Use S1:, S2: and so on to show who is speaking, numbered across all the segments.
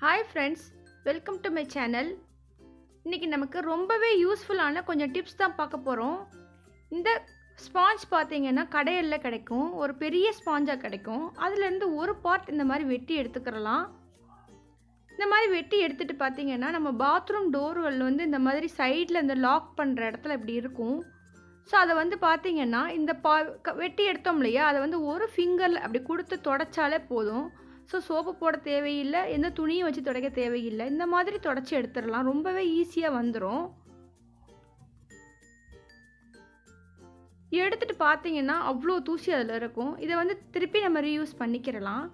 S1: Hi friends, welcome to my channel. இன்னைக்கு நமக்கு ரொம்பவே யூஸ்ஃபுல்லான கொஞ்சம் டிப்ஸ் தான் பார்க்க போகிறோம். இந்த ஸ்பாஞ்ச் பார்த்தீங்கன்னா கடையில் கிடைக்கும், ஒரு பெரிய ஸ்பாஞ்சாக கிடைக்கும். அதுலேருந்து ஒரு பார்ட் இந்த மாதிரி வெட்டி எடுத்துக்கிறலாம். இந்த மாதிரி வெட்டி எடுத்துகிட்டு பார்த்தீங்கன்னா நம்ம பாத்ரூம் டோர்கள் வந்து இந்த மாதிரி சைடில் இந்த லாக் பண்ணுற இடத்துல இப்படி இருக்கும். ஸோ அதை வந்து பார்த்தீங்கன்னா இந்த வெட்டி எடுத்தோம் இல்லையா, அதை வந்து ஒரு ஃபிங்கரில் அப்படி கொடுத்து தொடச்சாலே போதும். ஸோ சோப்பு போட தேவையில்லை, எந்த துணியும் வச்சு துடைக்க தேவையில்லை. இந்த மாதிரி தொடச்சி எடுத்துடலாம், ரொம்பவே ஈஸியாக வந்துடும். எடுத்துகிட்டு பார்த்தீங்கன்னா அவ்வளோ தூசி அதில் இருக்கும். இதை வந்து திருப்பி நம்ம ரீயூஸ் பண்ணிக்கிறலாம்.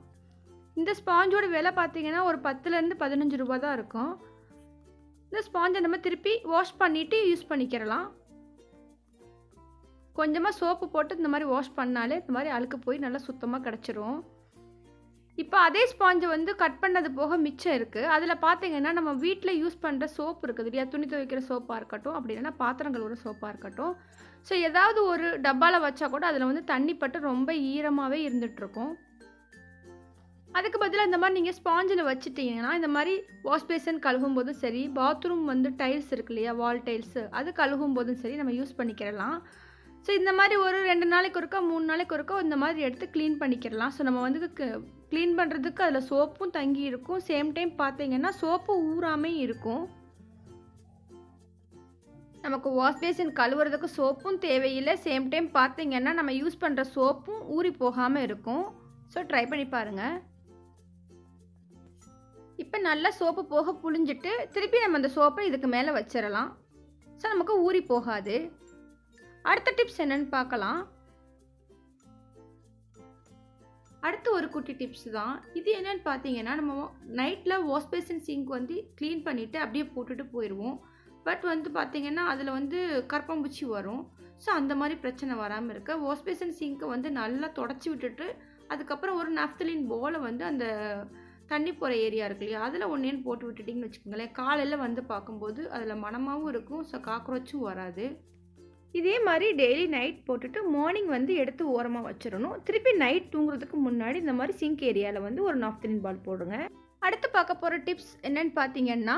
S1: இந்த ஸ்பாஞ்சோட விலை பார்த்தீங்கன்னா ஒரு 10லேருந்து 15 ரூபா தான் இருக்கும். இந்த ஸ்பாஞ்சை நம்ம திருப்பி வாஷ் பண்ணிவிட்டு யூஸ் பண்ணிக்கிறலாம். கொஞ்சமாக சோப்பு போட்டு இந்த மாதிரி வாஷ் பண்ணாலே இந்த மாதிரி அழுக்கு போய் நல்லா சுத்தமாக கிடச்சிரும். இப்போ அதே ஸ்பாஞ்சை வந்து கட் பண்ணது போக மிச்சம் இருக்குது. அதில் பார்த்தீங்கன்னா நம்ம வீட்டில் யூஸ் பண்ணுற சோப்பு இருக்குது இல்லையா, துணி துவைக்கிற சோப்பாக இருக்கட்டும், அப்படி இல்லைன்னா பாத்திரம் கழுவுற சோப்பாக இருக்கட்டும். ஸோ ஏதாவது ஒரு டப்பாவில் வச்சா கூட அதில் வந்து தண்ணி பட்டு ரொம்ப ஈரமாகவே இருந்துகிட்ருக்கும். அதுக்கு பதிலாக இந்த மாதிரி நீங்கள் ஸ்பாஞ்சில் வச்சுட்டிங்கன்னா இந்த மாதிரி வாஷ் பேசன் கழுகும் போதும் சரி, பாத்ரூம் வந்து டைல்ஸ் இருக்கு இல்லையா, வால் டைல்ஸு, அது கழுகும் போதும் சரி நம்ம யூஸ் பண்ணிக்கிறலாம். ஸோ இந்த மாதிரி ஒரு 2 நாளைக்கு ஒருக்கா 3 நாளைக்கு ஒருக்கா இந்த மாதிரி எடுத்து க்ளீன் பண்ணிக்கிறலாம். ஸோ நம்ம வந்து க்ளீன் பண்ணுறதுக்கு அதில் சோப்பும் தங்கி இருக்கும், சேம் டைம் பார்த்தீங்கன்னா சோப்பு ஊறாமே இருக்கும். நமக்கு வாஷ் பேசின் கழுவுறதுக்கு சோப்பும் தேவையில்லை, சேம் டைம் பார்த்தீங்கன்னா நம்ம யூஸ் பண்ணுற சோப்பும் ஊறி போகாமல் இருக்கும். ஸோ ட்ரை பண்ணி பாருங்கள். இப்போ நல்லா சோப்பு போக புழிஞ்சிட்டு திருப்பி நம்ம அந்த சோப்பை இதுக்கு மேலே வச்சிடலாம். ஸோ நமக்கு ஊறி போகாது. அடுத்த டிப்ஸ் என்னன்னு பார்க்கலாம். அடுத்து ஒரு குட்டி டிப்ஸ் தான் இது. என்னன்னு பார்த்தீங்கன்னா நம்ம நைட்டில் வாஷ் பேசின் சிங்க் வந்து க்ளீன் பண்ணிவிட்டு அப்படியே போட்டுட்டு போயிடுவோம். பட் வந்து பார்த்தீங்கன்னா அதில் வந்து கரப்பாம்பூச்சி வரும். ஸோ அந்த மாதிரி பிரச்சனை வராமல் இருக்க வாஷ் பேசின் சிங்க்கை வந்து நல்லா தொடச்சி விட்டுட்டு அதுக்கப்புறம் ஒரு நாப்தலின் போலை வந்து அந்த தண்ணி போகிற ஏரியா இருக்கு இல்லையா, அதில் ஒன்றேன்னு போட்டு விட்டுட்டிங்கன்னு வச்சுக்கோங்களேன். காலையில் வந்து பார்க்கும்போது அதில் மணமாகவும் இருக்கும், ஸோ காக்ரோச்சும் வராது. இதே மாதிரி டெய்லி நைட் போட்டுட்டு மார்னிங் வந்து எடுத்து ஓரமாக வச்சிடணும். திருப்பி நைட் தூங்குறதுக்கு முன்னாடி இந்த மாதிரி சிங்க் ஏரியாவில் வந்து ஒரு நாப்தலின் பால் போடுங்க. அடுத்து பார்க்க போகிற டிப்ஸ் என்னன்னு பார்த்தீங்கன்னா,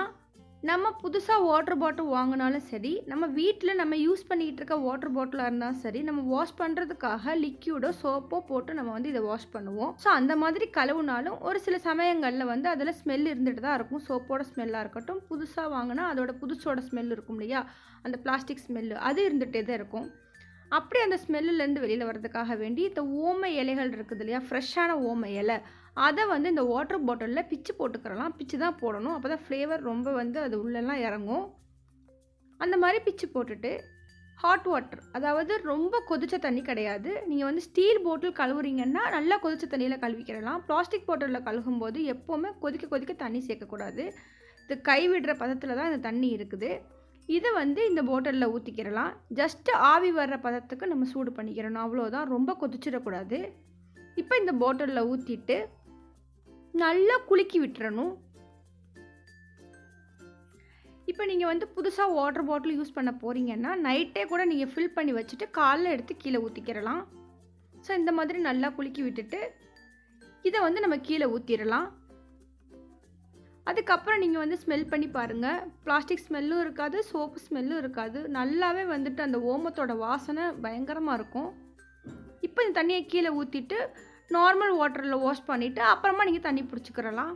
S1: நம்ம புதுசாக வாட்டர் பாட்டில் வாங்கினாலும் சரி, நம்ம வீட்டில் நம்ம யூஸ் பண்ணிக்கிட்டு இருக்க வாட்டர் பாட்டிலாக இருந்தாலும் சரி, நம்ம வாஷ் பண்ணுறதுக்காக லிக்யூடோ சோப்போ போட்டு நம்ம வந்து இதை வாஷ் பண்ணுவோம். ஸோ அந்த மாதிரி கழுவுனாலும் ஒரு சில சமயங்களில் வந்து அதில் ஸ்மெல் இருந்துகிட்டு தான் இருக்கும். சோப்போட ஸ்மெல்லாக இருக்கட்டும், புதுசாக வாங்கினா அதோட புதுசோட ஸ்மெல் இருக்கும் இல்லையா, அந்த பிளாஸ்டிக் ஸ்மெல்லு அது இருந்துகிட்டே தான் இருக்கும். அப்படி அந்த ஸ்மெல்லுலேருந்து வெளியில் வர்றதுக்காக வேண்டி இந்த ஓமை இலைகள் இருக்குது இல்லையா, ஃப்ரெஷ்ஷான ஓமை இலை, அதை வந்து இந்த வாட்டர் பாட்டிலில் பிச்சு போட்டுக்கிறலாம். பிச்சு தான் போடணும், அப்போ தான் ஃப்ளேவர் ரொம்ப வந்து அது உள்ளெல்லாம் இறங்கும். அந்த மாதிரி பிச்சு போட்டுட்டு ஹாட் வாட்டர், அதாவது ரொம்ப கொதிச்ச தண்ணி கிடையாது. நீங்கள் வந்து ஸ்டீல் பாட்டில் கழுவுறீங்கன்னா நல்லா கொதிச்ச தண்ணியில் கழுவிக்கிறலாம். பிளாஸ்டிக் பாட்டிலில் கழுகும்போது எப்போவுமே கொதிக்க கொதிக்க தண்ணி சேர்க்கக்கூடாது. இது கைவிடுற பதத்தில் தான் இந்த தண்ணி இருக்குது. இதை வந்து இந்த பாட்டிலில் ஊற்றிக்கிறலாம். ஜஸ்ட்டு ஆவி வர்ற பதத்துக்கு நம்ம சூடு பண்ணிக்கிறணும், அவ்வளோதான். ரொம்ப கொதிச்சிடக்கூடாது. இப்போ இந்த பாட்டிலில் ஊற்றிட்டு நல்லா குலுக்கி விட்டுறணும். இப்போ நீங்கள் வந்து புதுசாக வாட்டர் பாட்டில் யூஸ் பண்ண போகிறீங்கன்னா நைட்டே கூட நீங்கள் ஃபில் பண்ணி வச்சுட்டு காலைல எடுத்து கீழே ஊற்றிக்கிறலாம். ஸோ இந்த மாதிரி நல்லா குலுக்கி விட்டுட்டு இதை வந்து நம்ம கீழே ஊற்றிடலாம். அதுக்கப்புறம் நீங்கள் வந்து ஸ்மெல் பண்ணி பாருங்கள். பிளாஸ்டிக் ஸ்மெல்லும் இருக்காது, சோப்பு ஸ்மெல்லும் இருக்காது. நல்லாவே வந்துட்டு அந்த ஓமத்தோட வாசனை பயங்கரமாக இருக்கும். இப்போ இந்த தண்ணியை கீழே ஊற்றிட்டு நார்மல் வாட்டரில் வாஷ் பண்ணிவிட்டு அப்புறமா நீங்கள் தண்ணி பிடிச்சிக்கிறலாம்.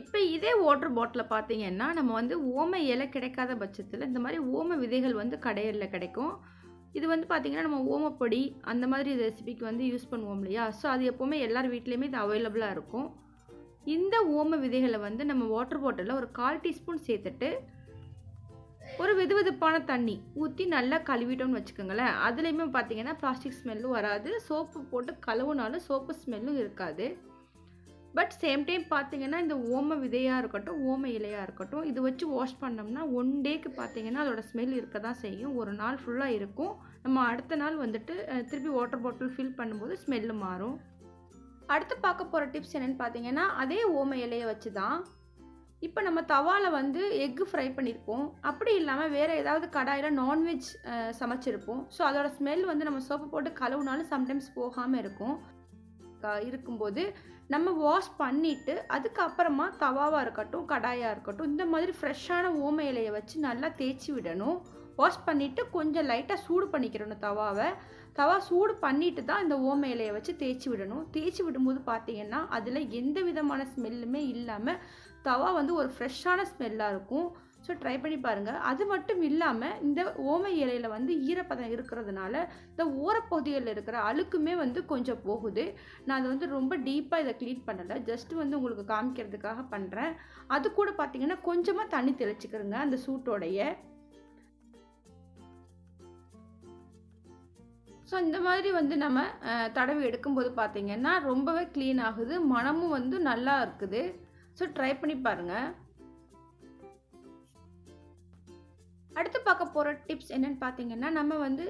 S1: இப்போ இதே வாட்டர் பாட்டிலில் பார்த்தீங்கன்னா நம்ம வந்து ஓமை இலை கிடைக்காத பட்சத்தில் இந்த மாதிரி ஓம விதைகள் வந்து கடையில் கிடைக்கும். இது வந்து பார்த்திங்கன்னா நம்ம ஓமப்பொடி அந்த மாதிரி ரெசிபிக்கு வந்து யூஸ் பண்ணுவோம் இல்லையா, ஸோ அது எப்போவுமே எல்லார் வீட்லேயுமே இது அவைலபிளாக இருக்கும். இந்த ஓம விதைகளை வந்து நம்ம வாட்டர் பாட்டிலில் ஒரு 1/4 டீஸ்பூன் சேர்த்துட்டு ஒரு வெதுவெதுப்பான தண்ணி ஊற்றி நல்லா கழுவிட்டோம்னு வச்சுக்கோங்களேன். அதுலேயுமே பார்த்தீங்கன்னா பிளாஸ்டிக் ஸ்மெல்லும் வராது, சோப்பு போட்டு கழுவுனாலும் சோப்பு ஸ்மெல்லும் இருக்காது. பட் சேம் டைம் பார்த்தீங்கன்னா இந்த ஓம விதையாக இருக்கட்டும், ஓம இலையாக இருக்கட்டும், இது வச்சு வாஷ் பண்ணோம்னா 1 டேக்கு பார்த்தீங்கன்னா அதோட ஸ்மெல் இருக்க தான் செய்யும். ஒரு நாள் ஃபுல்லாக இருக்கும். நம்ம அடுத்த நாள் வந்துட்டு திருப்பி வாட்டர் பாட்டில் ஃபில் பண்ணும்போது ஸ்மெல்லு மாறும். அடுத்து பார்க்க போகிற டிப்ஸ் என்னென்னு பார்த்தீங்கன்னா, அதே ஓம இலையை வச்சு தான் இப்போ நம்ம தவாவில் வந்து எக்கு ஃப்ரை பண்ணியிருப்போம். அப்படி இல்லாமல் வேறு ஏதாவது கடாயில் நான்வெஜ் சமைச்சிருப்போம். ஸோ அதோட ஸ்மெல் வந்து நம்ம சோப்பு போட்டு கழுவுனாலும் சம்டைம்ஸ் போகாமல் இருக்கும். இருக்கும்போது நம்ம வாஷ் பண்ணிவிட்டு அதுக்கப்புறமா தவாவாக இருக்கட்டும் கடாயாக இருக்கட்டும் இந்த மாதிரி ஃப்ரெஷ்ஷான ஓம இலையை வச்சு நல்லா தேய்ச்சி விடணும். வாஷ் பண்ணிவிட்டு கொஞ்சம் லைட்டாக சூடு பண்ணிக்கிறணும் தவா சூடு பண்ணிவிட்டு தான் இந்த ஓம இலையை வச்சு தேய்ச்சி விடணும். தேய்ச்சி விடும்போது பார்த்தீங்கன்னா அதில் எந்த விதமான ஸ்மெல்லுமே இல்லாமல் தவா வந்து ஒரு ஃப்ரெஷ்ஷான ஸ்மெல்லாக இருக்கும். ஸோ ட்ரை பண்ணி பாருங்கள். அது மட்டும் இல்லாமல் இந்த ஓம இலையில் வந்து ஈரப்பதம் இருக்கிறதுனால இந்த ஓரப்பகுதிகளில் இருக்கிற அழுக்குமே வந்து கொஞ்சம் போகுது. நான் அதை வந்து ரொம்ப டீப்பாக இதை க்ளீன் பண்ணலை, ஜஸ்ட்டு வந்து உங்களுக்கு காமிக்கிறதுக்காக பண்ணுறேன். அது கூட பார்த்தீங்கன்னா கொஞ்சமாக தண்ணி தெளிச்சுக்கிறேங்க அந்த சூட்டோடைய. ஸோ இந்த மாதிரி வந்து நம்ம தடவி எடுக்கும்போது பார்த்தீங்கன்னா ரொம்பவே க்ளீன் ஆகுது, மனமும் வந்து நல்லா இருக்குது. ஸோ ட்ரை பண்ணி பாருங்கள். அடுத்து பார்க்க போகிற டிப்ஸ் என்னென்னு பார்த்தீங்கன்னா, நம்ம வந்து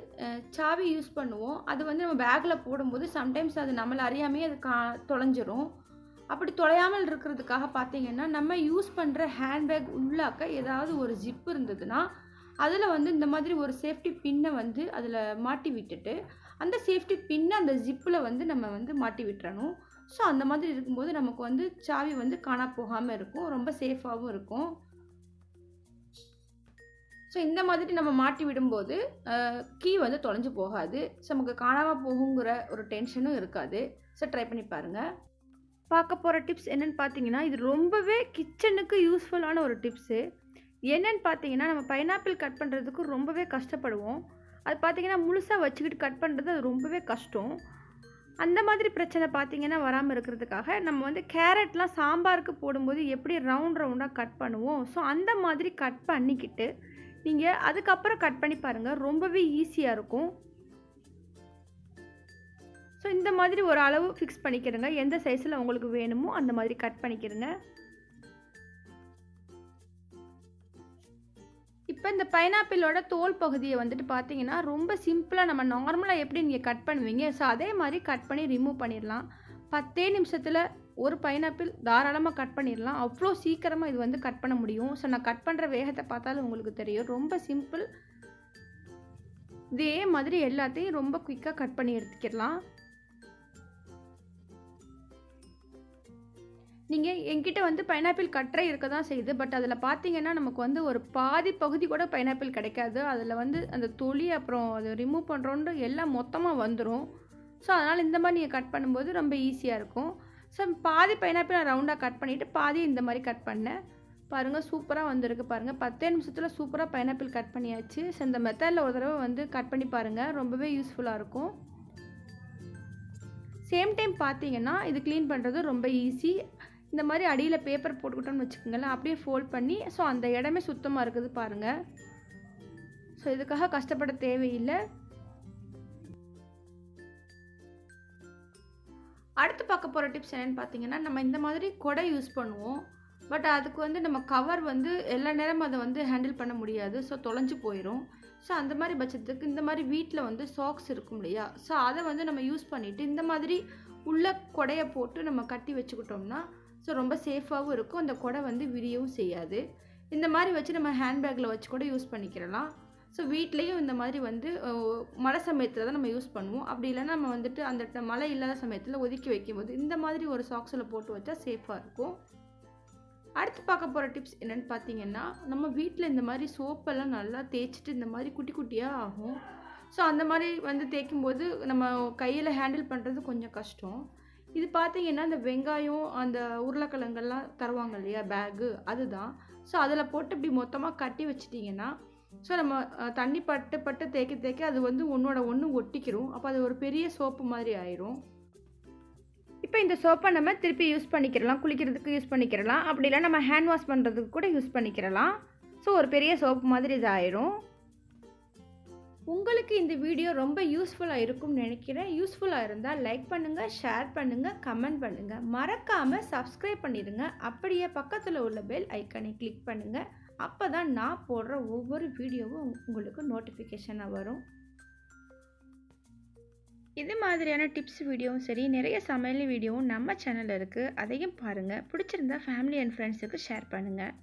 S1: சாவி யூஸ் பண்ணுவோம். அது வந்து நம்ம பேக்கில் போடும்போது சம்டைம்ஸ் அது நம்மளை அறியாமே அது தொலைஞ்சிரும். அப்படி தொலையாமல் இருக்கிறதுக்காக பார்த்தீங்கன்னா, நம்ம யூஸ் பண்ணுற ஹேண்ட்பேக் உள்ளாக்க ஏதாவது ஒரு ஜிப் இருந்ததுன்னா அதில் வந்து இந்த மாதிரி ஒரு சேஃப்டி பின்னை வந்து அதில் மாட்டி விட்டுட்டு அந்த சேஃப்டி பின்னை அந்த ஜிப்பில் வந்து நம்ம வந்து மாட்டி விட்டுறணும். ஸோ அந்த மாதிரி இருக்கும்போது நமக்கு வந்து சாவி வந்து காணா போகாமல் இருக்கும், ரொம்ப சேஃபாகவும் இருக்கும். ஸோ இந்த மாதிரி நம்ம மாட்டி விடும்போது கீ வந்து தொலைஞ்சு போகாது. ஸோ நமக்கு காணாமல் போகுங்கிற ஒரு டென்ஷனும் இருக்காது. ஸோ ட்ரை பண்ணி பாருங்கள். பார்க்க போகிற டிப்ஸ் என்னென்னு பார்த்தீங்கன்னா, இது ரொம்பவே கிச்சனுக்கு யூஸ்ஃபுல்லான ஒரு டிப்ஸு. என்னென்னு பார்த்தீங்கன்னா, நம்ம பைனாப்பிள் கட் பண்ணுறதுக்கு ரொம்பவே கஷ்டப்படுவோம். அது பார்த்தீங்கன்னா முழுசாக வச்சுக்கிட்டு கட் பண்ணுறது அது ரொம்பவே கஷ்டம். அந்த மாதிரி பிரச்சனை பார்த்தீங்கன்னா வராமல் இருக்கிறதுக்காக நம்ம வந்து கேரட்லாம் சாம்பாருக்கு போடும்போது எப்படி ரவுண்டாக கட் பண்ணுவோம், ஸோ அந்த மாதிரி கட் பண்ணிக்கிட்டு நீங்கள் அதுக்கப்புறம் கட் பண்ணி பாருங்கள், ரொம்பவே ஈஸியாக இருக்கும். ஸோ இந்த மாதிரி ஒரு அளவு ஃபிக்ஸ் பண்ணிக்கிறங்க, எந்த சைஸில் உங்களுக்கு வேணுமோ அந்த மாதிரி கட் பண்ணிக்கிறங்க. இப்போ இந்த பைனாப்பிளோட தோல் பகுதியை வந்துட்டு பார்த்தீங்கன்னா ரொம்ப சிம்பிளாக நம்ம நார்மலாக எப்படி நீங்கள் கட் பண்ணுவீங்க, ஸோ அதே மாதிரி கட் பண்ணி ரிமூவ் பண்ணிடலாம். 10 நிமிஷத்தில் ஒரு பைனாப்பிள் தாராளமாக கட் பண்ணிடலாம். அவ்வளோ சீக்கிரமாக இது வந்து கட் பண்ண முடியும். ஸோ நான் கட் பண்ணுற வேகத்தை பார்த்தாலும் உங்களுக்கு தெரியும், ரொம்ப சிம்பிள். இதே மாதிரி எல்லாத்தையும் ரொம்ப குயிக்காக கட் பண்ணி எடுத்துக்கிடலாம். நீங்கள் என்கிட்ட வந்து பைனாப்பிள் கட்டரை இருக்க தான் செய்யுது, பட் அதில் பார்த்தீங்கன்னா நமக்கு வந்து ஒரு பாதி பகுதி கூட பைனாப்பிள் கிடைக்காது. அதில் வந்து அந்த தொலி அப்புறம் அதை ரிமூவ் பண்ணுறோன்னு எல்லாம் மொத்தமாக வந்துடும். ஸோ அதனால் இந்த மாதிரி நீங்கள் கட் பண்ணும்போது ரொம்ப ஈஸியாக இருக்கும். ஸோ பாதி பைனாப்பிள் நான் ரவுண்டாக கட் பண்ணிவிட்டு பாதி இந்த மாதிரி கட் பண்ணேன். பாருங்கள் சூப்பராக வந்திருக்கு பாருங்கள். 10 நிமிஷத்தில் சூப்பராக பைனாப்பிள் கட் பண்ணியாச்சு. ஸோ இந்த மெத்தடில் ஒரு தடவை வந்து கட் பண்ணி பாருங்கள், ரொம்பவே யூஸ்ஃபுல்லாக இருக்கும். சேம் டைம் பார்த்தீங்கன்னா இது க்ளீன் பண்ணுறது ரொம்ப ஈஸி. இந்த மாதிரி அடியில் பேப்பர் போட்டுக்கிட்டோம்னு வச்சுக்கோங்களேன், அப்படியே ஃபோல்ட் பண்ணி ஸோ அந்த இடமே சுத்தமாக இருக்குது பாருங்கள். ஸோ இதுக்காக கஷ்டப்பட தேவையில்லை. அடுத்து பார்க்க போகிற டிப்ஸ் என்னென்னு பார்த்தீங்கன்னா, நம்ம இந்த மாதிரி கொடை யூஸ் பண்ணுவோம், பட் அதுக்கு வந்து நம்ம கவர் வந்து எல்லா நேரமும் அதை வந்து ஹேண்டில் பண்ண முடியாது, ஸோ தொலைஞ்சு போயிடும். ஸோ அந்த மாதிரி பட்சத்துக்கு இந்த மாதிரி வீட்டில் வந்து சாக்ஸ் இருக்கும் இல்லையா, ஸோ அதை வந்து நம்ம யூஸ் பண்ணிவிட்டு இந்த மாதிரி உள்ள கொடையை போட்டு நம்ம கட்டி வச்சுக்கிட்டோம்னா ஸோ ரொம்ப சேஃபாகவும் இருக்கும். அந்த கொடை வந்து விரியவும் செய்யாது. இந்த மாதிரி வச்சு நம்ம ஹேண்ட்பேக்கில் வச்சு கூட யூஸ் பண்ணிக்கிறலாம். ஸோ வீட்லேயும் இந்த மாதிரி வந்து மழை சமயத்தில் தான் நம்ம யூஸ் பண்ணுவோம். அப்படி இல்லைன்னா நம்ம வந்துட்டு அந்த மழை இல்லாத சமயத்தில் ஒதுக்கி வைக்கும்போது இந்த மாதிரி ஒரு சாக்ஸில் போட்டு வச்சா சேஃபாக இருக்கும். அடுத்து பார்க்க போகிற டிப்ஸ் என்னென்னு பார்த்தீங்கன்னா, நம்ம வீட்டில் இந்த மாதிரி சோப்பெல்லாம் நல்லா தேய்ச்சிட்டு இந்த மாதிரி குட்டி குட்டியாக ஆகும். ஸோ அந்த மாதிரி வந்து தேய்க்கும்போது நம்ம கையில் ஹேண்டில் பண்ணுறது கொஞ்சம் கஷ்டம். இது பார்த்தீங்கன்னா இந்த வெங்காயம் அந்த உருளைக்கிழங்கெல்லாம் தருவாங்க இல்லையா பேகு, அதுதான். ஸோ அதில் போட்டு இப்படி மொத்தமாக கட்டி வச்சிட்டிங்கன்னா ஸோ நம்ம தண்ணி பட்டு தேய்க்க அது வந்து ஒன்றோட ஒன்று ஒட்டிக்கிறோம். அப்போ அது ஒரு பெரிய சோப்பு மாதிரி ஆயிரும். இப்போ இந்த சோப்பை நம்ம திருப்பி யூஸ் பண்ணிக்கிறலாம், குளிக்கிறதுக்கு யூஸ் பண்ணிக்கிறலாம், அப்படி இல்லை நம்ம ஹேண்ட் வாஷ் பண்ணுறதுக்கு கூட யூஸ் பண்ணிக்கிறலாம். ஸோ ஒரு பெரிய சோப்பு மாதிரி இது ஆயிரும். உங்களுக்கு இந்த வீடியோ ரொம்ப யூஸ்ஃபுல்லாக இருக்கும்னு நினைக்கிறேன். யூஸ்ஃபுல்லாக இருந்தால் லைக் பண்ணுங்கள், ஷேர் பண்ணுங்கள், கமெண்ட் பண்ணுங்கள். மறக்காமல் சப்ஸ்கிரைப் பண்ணிடுங்க. அப்படியே பக்கத்தில் உள்ள பெல் ஐக்கனை கிளிக் பண்ணுங்கள். அப்போ தான் நான் போடுற ஒவ்வொரு வீடியோவும் உங்களுக்கு நோட்டிஃபிகேஷனாக வரும். இது மாதிரியான டிப்ஸ் வீடியோவும் சரி, நிறைய சமையல் வீடியோவும் நம்ம சேனலில் இருக்குது, அதையும் பாருங்கள். பிடிச்சிருந்தா ஃபேமிலி அண்ட் ஃப்ரெண்ட்ஸுக்கு ஷேர் பண்ணுங்கள்.